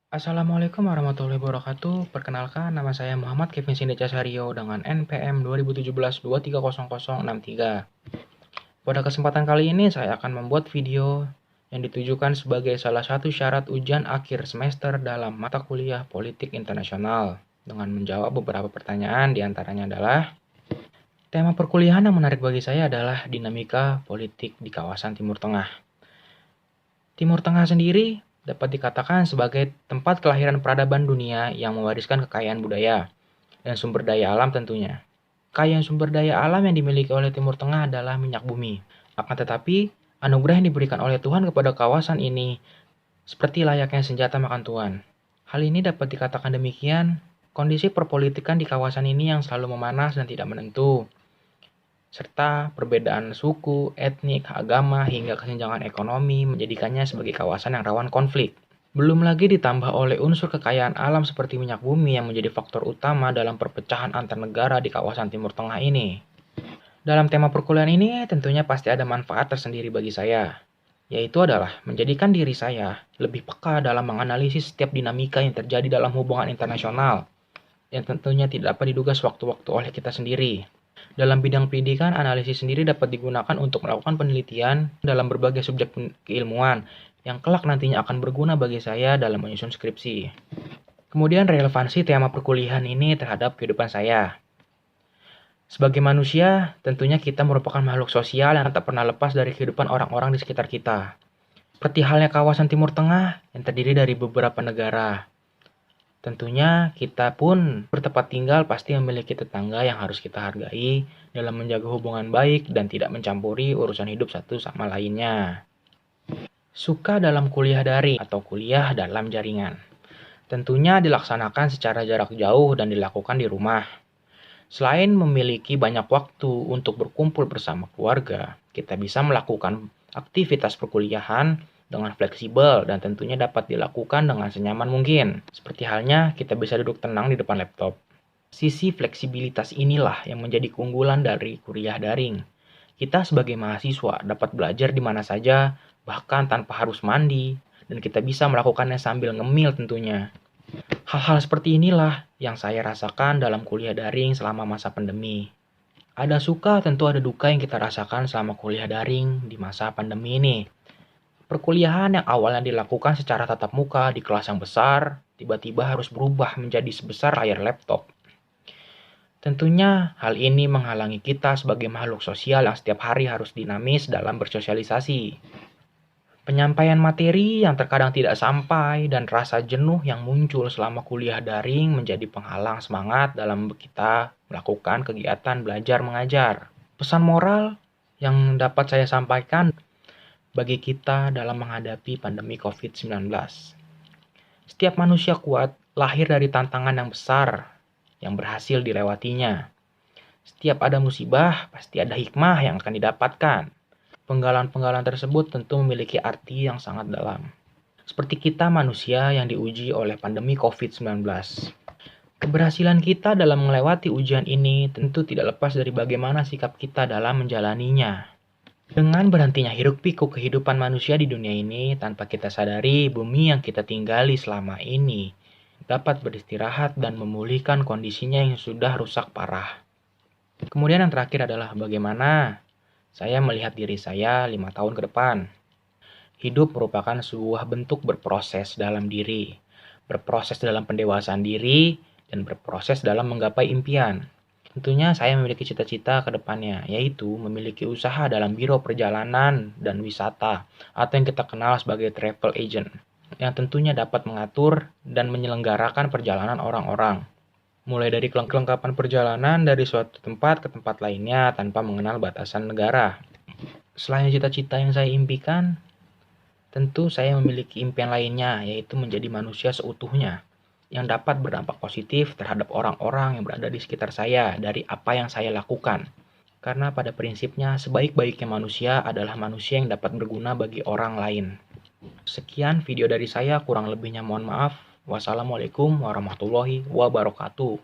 Assalamualaikum warahmatullahi wabarakatuh. Perkenalkan, nama saya Muhammad Kevin Sindeca Sario dengan NPM 2017-230063. Pada kesempatan kali ini, saya akan membuat video yang ditujukan sebagai salah satu syarat ujian akhir semester dalam mata kuliah Politik Internasional, dengan menjawab beberapa pertanyaan. Diantaranya adalah, tema perkuliahan yang menarik bagi saya adalah dinamika politik di kawasan Timur Tengah. Timur Tengah sendiri dapat dikatakan sebagai tempat kelahiran peradaban dunia yang mewariskan kekayaan budaya dan sumber daya alam tentunya. Kekayaan sumber daya alam yang dimiliki oleh Timur Tengah adalah minyak bumi. Akan tetapi, anugerah yang diberikan oleh Tuhan kepada kawasan ini seperti layaknya senjata makan tuan. Hal ini dapat dikatakan demikian, kondisi perpolitikan di kawasan ini yang selalu memanas dan tidak menentu, serta perbedaan suku, etnik, agama, hingga kesenjangan ekonomi menjadikannya sebagai kawasan yang rawan konflik. Belum lagi ditambah oleh unsur kekayaan alam seperti minyak bumi yang menjadi faktor utama dalam perpecahan antar negara di kawasan Timur Tengah ini. Dalam tema perkuliahan ini tentunya pasti ada manfaat tersendiri bagi saya, yaitu adalah menjadikan diri saya lebih peka dalam menganalisis setiap dinamika yang terjadi dalam hubungan internasional, yang tentunya tidak dapat diduga sewaktu-waktu oleh kita sendiri. Dalam bidang pendidikan, analisis sendiri dapat digunakan untuk melakukan penelitian dalam berbagai subjek keilmuan yang kelak nantinya akan berguna bagi saya dalam menyusun skripsi. Kemudian relevansi tema perkuliahan ini terhadap kehidupan saya. Sebagai manusia, tentunya kita merupakan makhluk sosial yang tak pernah lepas dari kehidupan orang-orang di sekitar kita. Seperti halnya kawasan Timur Tengah yang terdiri dari beberapa negara. Tentunya kita pun bertempat tinggal pasti memiliki tetangga yang harus kita hargai dalam menjaga hubungan baik dan tidak mencampuri urusan hidup satu sama lainnya. Suka dalam kuliah daring atau kuliah dalam jaringan. Tentunya dilaksanakan secara jarak jauh dan dilakukan di rumah. Selain memiliki banyak waktu untuk berkumpul bersama keluarga, kita bisa melakukan aktivitas perkuliahan dengan fleksibel dan tentunya dapat dilakukan dengan senyaman mungkin. Seperti halnya kita bisa duduk tenang di depan laptop. Sisi fleksibilitas inilah yang menjadi keunggulan dari kuliah daring. Kita sebagai mahasiswa dapat belajar di mana saja, bahkan tanpa harus mandi, dan kita bisa melakukannya sambil ngemil tentunya. Hal-hal seperti inilah yang saya rasakan dalam kuliah daring selama masa pandemi. Ada suka, tentu ada duka yang kita rasakan selama kuliah daring di masa pandemi ini. Perkuliahan yang awalnya dilakukan secara tatap muka di kelas yang besar, tiba-tiba harus berubah menjadi sebesar layar laptop. Tentunya hal ini menghalangi kita sebagai makhluk sosial yang setiap hari harus dinamis dalam bersosialisasi. Penyampaian materi yang terkadang tidak sampai dan rasa jenuh yang muncul selama kuliah daring menjadi penghalang semangat dalam kita melakukan kegiatan belajar mengajar. Pesan moral yang dapat saya sampaikan bagi kita dalam menghadapi pandemi COVID-19. Setiap manusia kuat lahir dari tantangan yang besar yang berhasil dilewatinya. Setiap ada musibah, pasti ada hikmah yang akan didapatkan. Penggalan-penggalan tersebut tentu memiliki arti yang sangat dalam. Seperti kita manusia yang diuji oleh pandemi COVID-19. Keberhasilan kita dalam melewati ujian ini tentu tidak lepas dari bagaimana sikap kita dalam menjalaninya. Dengan berhentinya hiruk-pikuk kehidupan manusia di dunia ini, tanpa kita sadari bumi yang kita tinggali selama ini dapat beristirahat dan memulihkan kondisinya yang sudah rusak parah. Kemudian yang terakhir adalah bagaimana saya melihat diri saya 5 tahun ke depan. Hidup merupakan sebuah bentuk berproses dalam diri, berproses dalam pendewasaan diri, dan berproses dalam menggapai impian. Tentunya saya memiliki cita-cita ke depannya, yaitu memiliki usaha dalam biro perjalanan dan wisata, atau yang kita kenal sebagai travel agent, yang tentunya dapat mengatur dan menyelenggarakan perjalanan orang-orang. Mulai dari kelengkapan perjalanan dari suatu tempat ke tempat lainnya tanpa mengenal batasan negara. Selain cita-cita yang saya impikan, tentu saya memiliki impian lainnya, yaitu menjadi manusia seutuhnya, yang dapat berdampak positif terhadap orang-orang yang berada di sekitar saya dari apa yang saya lakukan. Karena pada prinsipnya sebaik-baiknya manusia adalah manusia yang dapat berguna bagi orang lain. Sekian video dari saya, kurang lebihnya mohon maaf. Wassalamualaikum warahmatullahi wabarakatuh.